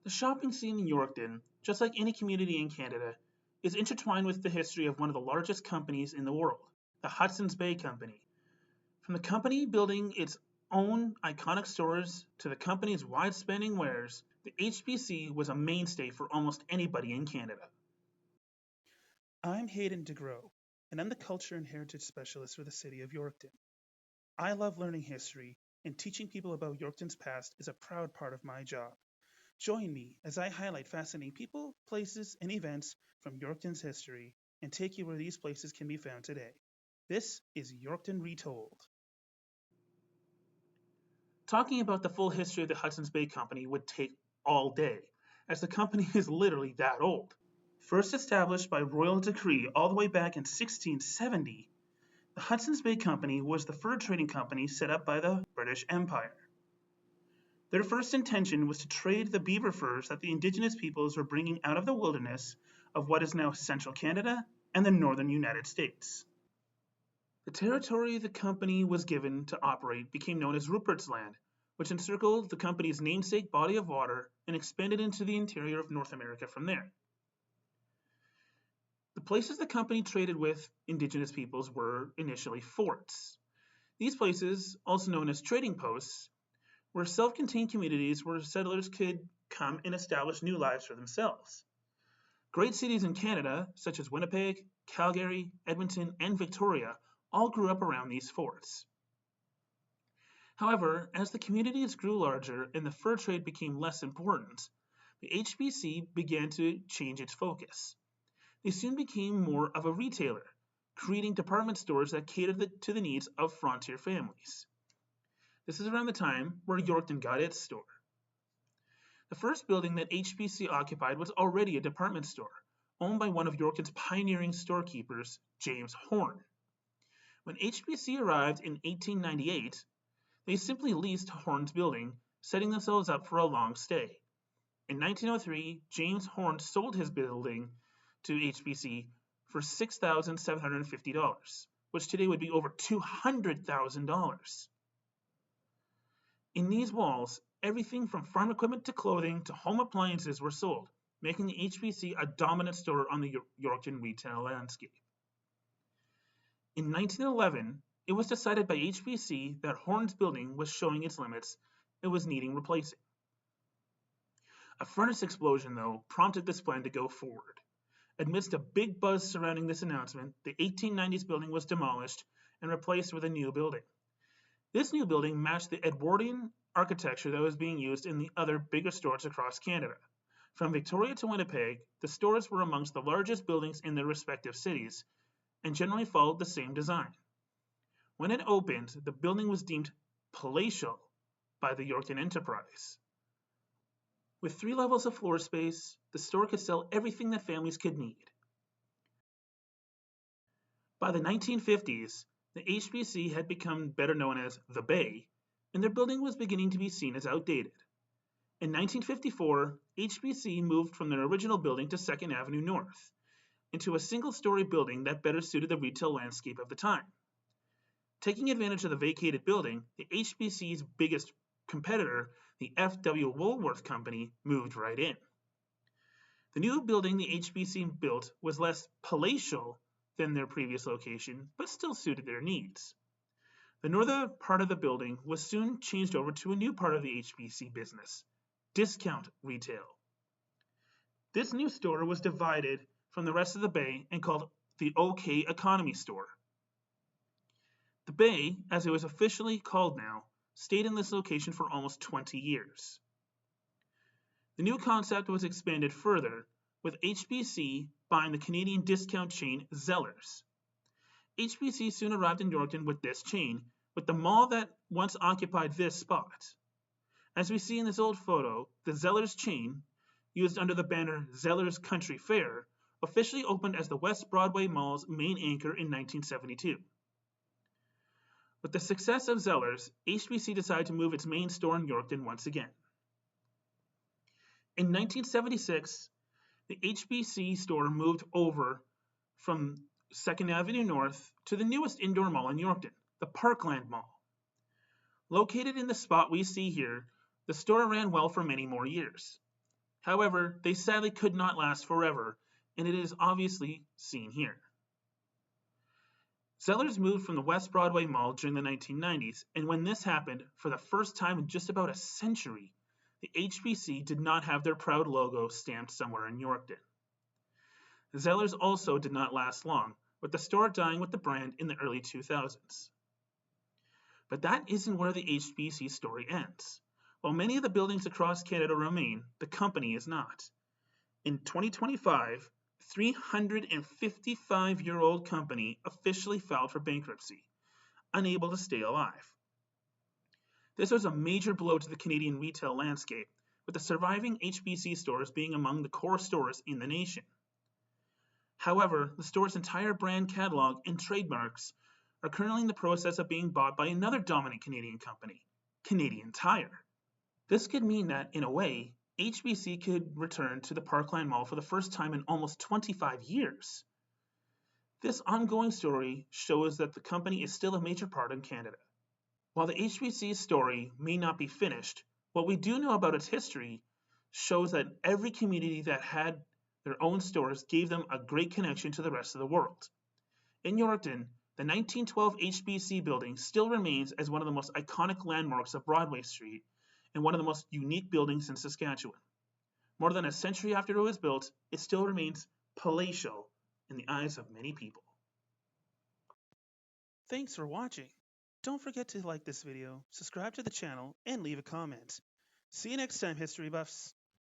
The shopping scene in Yorkton, just like any community in Canada, is intertwined with the history of one of the largest companies in the world, the Hudson's Bay Company. From the company building its own iconic stores to the company's wide-spanning wares, the HBC was a mainstay for almost anybody in Canada. I'm Hayden DeGrow, and I'm the Culture and Heritage Specialist for the City of Yorkton. I love learning history, and teaching people about Yorkton's past is a proud part of my job. Join me as I highlight fascinating people, places, and events from Yorkton's history and take you where these places can be found today. This is Yorkton Retold. Talking about the full history of the Hudson's Bay Company would take all day, as the company is literally that old. First established by royal decree all the way back in 1670, the Hudson's Bay Company was the fur trading company set up by the British Empire. Their first intention was to trade the beaver furs that the indigenous peoples were bringing out of the wilderness of what is now central Canada and the northern United States. The territory the company was given to operate became known as Rupert's Land, which encircled the company's namesake body of water and expanded into the interior of North America from there. The places the company traded with indigenous peoples were initially forts. These places, also known as trading posts, were self-contained communities where settlers could come and establish new lives for themselves. Great cities in Canada, such as Winnipeg, Calgary, Edmonton, and Victoria, all grew up around these forts. However, as the communities grew larger and the fur trade became less important, the HBC began to change its focus. They soon became more of a retailer, creating department stores that catered to the needs of frontier families. This is around the time where Yorkton got its store. The first building that HBC occupied was already a department store, owned by one of Yorkton's pioneering storekeepers, James Horne. When HBC arrived in 1898, they simply leased Horne's building, setting themselves up for a long stay. In 1903, James Horne sold his building to HBC for $6,750, which today would be over $200,000. In these walls, everything from farm equipment to clothing to home appliances were sold, making the HBC a dominant store on the Yorkton retail landscape. In 1911, it was decided by HBC that Horne's building was showing its limits and was needing replacing. A furnace explosion, though, prompted this plan to go forward. Amidst a big buzz surrounding this announcement, the 1890s building was demolished and replaced with a new building. This new building matched the Edwardian architecture that was being used in the other bigger stores across Canada. From Victoria to Winnipeg, the stores were amongst the largest buildings in their respective cities and generally followed the same design. When it opened, the building was deemed palatial by the Yorkton Enterprise. With 3 levels of floor space, the store could sell everything that families could need. By the 1950s, the HBC had become better known as the Bay, and their building was beginning to be seen as outdated. In 1954, HBC moved from their original building to 2nd Avenue North, into a single-story building that better suited the retail landscape of the time. Taking advantage of the vacated building, the HBC's biggest competitor, the F.W. Woolworth Company, moved right in. The new building the HBC built was less palatial than their previous location, but still suited their needs. The northern part of the building was soon changed over to a new part of the HBC business, discount retail. This new store was divided from the rest of the Bay and called the OK Economy Store. The Bay, as it was officially called now, stayed in this location for almost 20 years. The new concept was expanded further, with HBC buying the Canadian discount chain Zellers. HBC soon arrived in Yorkton with this chain, with the mall that once occupied this spot. As we see in this old photo, the Zellers chain, used under the banner Zellers Country Fair, officially opened as the West Broadway Mall's main anchor in 1972. With the success of Zellers, HBC decided to move its main store in Yorkton once again. In 1976, the HBC store moved over from 2nd Avenue North to the newest indoor mall in Yorkton, the Parkland Mall. Located in the spot we see here, the store ran well for many more years. However, they sadly could not last forever, and it is obviously seen here. Zellers moved from the West Broadway Mall during the 1990s, and when this happened, for the first time in just about a century, the HBC did not have their proud logo stamped somewhere in Yorkton. Zellers also did not last long, with the store dying with the brand in the early 2000s. But that isn't where the HBC story ends. While many of the buildings across Canada remain, the company is not. In 2025, 355-year-old company officially filed for bankruptcy, unable to stay alive. This was a major blow to the Canadian retail landscape, with the surviving HBC stores being among the core stores in the nation. However, the store's entire brand catalog and trademarks are currently in the process of being bought by another dominant Canadian company, Canadian Tire. This could mean that, in a way, HBC could return to the Parkland Mall for the first time in almost 25 years. This ongoing story shows that the company is still a major part in Canada. While the HBC story may not be finished, what we do know about its history shows that every community that had their own stores gave them a great connection to the rest of the world. In Yorkton, the 1912 HBC building still remains as one of the most iconic landmarks of Broadway Street and one of the most unique buildings in Saskatchewan. More than a century after it was built, it still remains palatial in the eyes of many people. Thanks for watching. Don't forget to like this video, subscribe to the channel, and leave a comment. See you next time, history buffs.